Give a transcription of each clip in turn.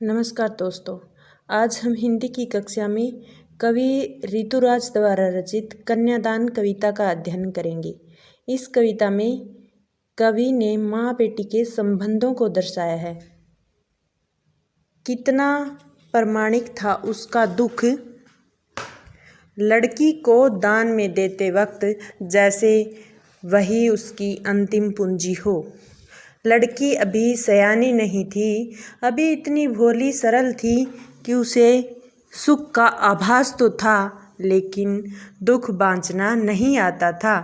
नमस्कार दोस्तों, आज हम हिंदी की कक्षा में कवि ऋतुराज द्वारा रचित कन्यादान कविता का अध्ययन करेंगे। इस कविता में कवि ने माँ बेटी के संबंधों को दर्शाया है। कितना प्रामाणिक था उसका दुख, लड़की को दान में देते वक्त जैसे वही उसकी अंतिम पूंजी हो। लड़की अभी सयानी नहीं थी, अभी इतनी भोली सरल थी कि उसे सुख का आभास तो था, लेकिन दुख बाँचना नहीं आता था।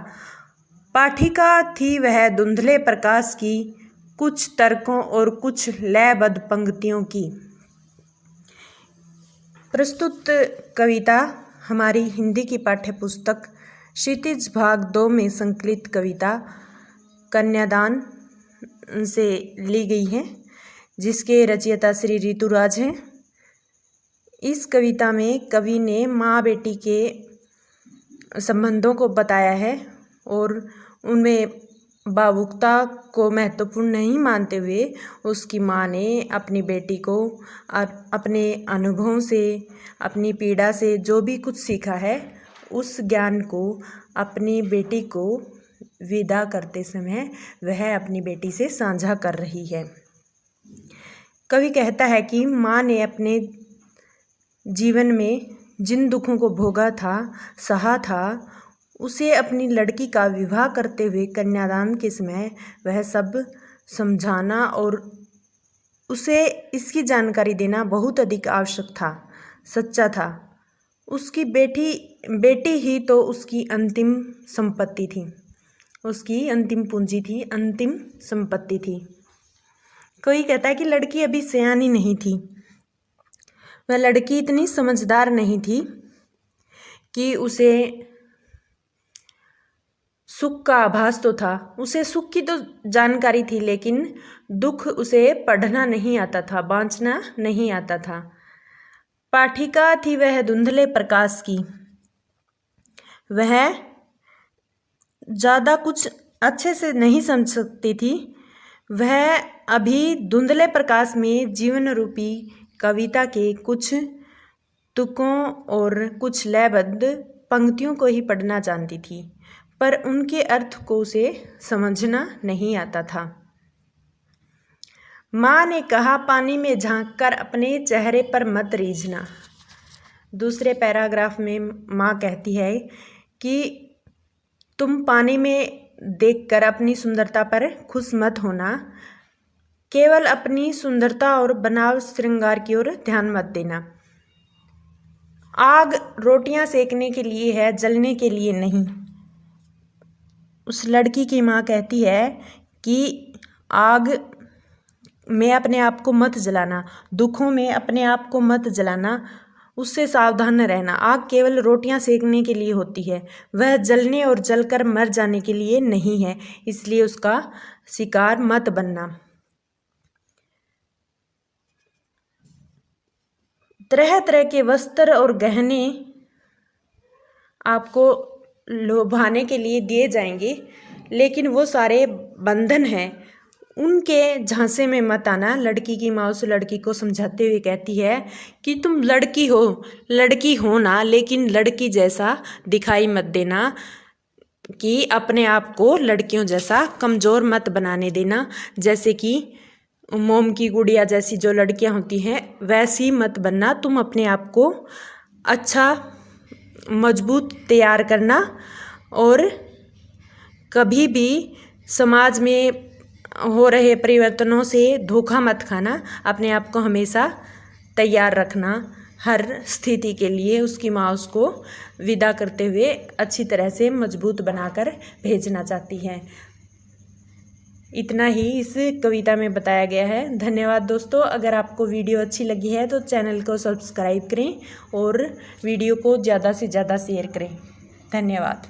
पाठिका थी वह धुंधले प्रकाश की, कुछ तर्कों और कुछ लयबद्ध पंक्तियों की। प्रस्तुत कविता हमारी हिंदी की पाठ्य पुस्तक क्षितिज भाग 2 में संकलित कविता कन्यादान से ली गई है, जिसके रचयिता श्री ऋतुराज हैं। इस कविता में कवि ने माँ बेटी के संबंधों को बताया है और उनमें भावुकता को महत्वपूर्ण नहीं मानते हुए उसकी माँ ने अपनी बेटी को अपने अनुभवों से, अपनी पीड़ा से जो भी कुछ सीखा है, उस ज्ञान को अपनी बेटी को विदा करते समय वह अपनी बेटी से साझा कर रही है। कवि कहता है कि माँ ने अपने जीवन में जिन दुखों को भोगा था, सहा था, उसे अपनी लड़की का विवाह करते हुए कन्यादान के समय वह सब समझाना और उसे इसकी जानकारी देना बहुत अधिक आवश्यक था, सच्चा था। उसकी बेटी ही तो उसकी अंतिम संपत्ति थी, उसकी अंतिम पूंजी थी, अंतिम संपत्ति थी। कोई कहता है कि लड़की अभी सयानी नहीं थी, वह लड़की इतनी समझदार नहीं थी कि उसे सुख का आभास तो था, उसे सुख की तो जानकारी थी, लेकिन दुख उसे पढ़ना नहीं आता था, बाँचना नहीं आता था। पाठिका थी वह धुंधले प्रकाश की, वह ज़्यादा कुछ अच्छे से नहीं समझ सकती थी। वह अभी धुंधले प्रकाश में जीवन रूपी कविता के कुछ तुकों और कुछ लयबद्ध पंक्तियों को ही पढ़ना जानती थी, पर उनके अर्थ को उसे समझना नहीं आता था। माँ ने कहा, पानी में झांक कर अपने चेहरे पर मत रीझना। दूसरे पैराग्राफ में माँ कहती है कि तुम पानी में देखकर अपनी सुंदरता पर खुश मत होना, केवल अपनी सुंदरता और बनाव श्रृंगार की ओर ध्यान मत देना। आग रोटियां सेकने के लिए है, जलने के लिए नहीं। उस लड़की की माँ कहती है कि आग में अपने आप को मत जलाना, दुखों में अपने आप को मत जलाना, उससे सावधान रहना। आग केवल रोटियां सेकने के लिए होती है, वह जलने और जलकर मर जाने के लिए नहीं है, इसलिए उसका शिकार मत बनना। तरह तरह के वस्त्र और गहने आपको लोभाने के लिए दिए जाएंगे, लेकिन वो सारे बंधन हैं, उनके झांसे में मत आना। लड़की की माँ उस लड़की को समझाते हुए कहती है कि तुम लड़की हो ना, लेकिन लड़की जैसा दिखाई मत देना, कि अपने आप को लड़कियों जैसा कमज़ोर मत बनाने देना। जैसे कि मोम की गुड़िया जैसी जो लड़कियां होती हैं, वैसी मत बनना। तुम अपने आप को अच्छा मजबूत तैयार करना और कभी भी समाज में हो रहे परिवर्तनों से धोखा मत खाना। अपने आप को हमेशा तैयार रखना हर स्थिति के लिए। उसकी माँ उसको विदा करते हुए अच्छी तरह से मजबूत बनाकर भेजना चाहती है। इतना ही इस कविता में बताया गया है। धन्यवाद दोस्तों। अगर आपको वीडियो अच्छी लगी है तो चैनल को सब्सक्राइब करें और वीडियो को ज़्यादा से ज़्यादा शेयर करें। धन्यवाद।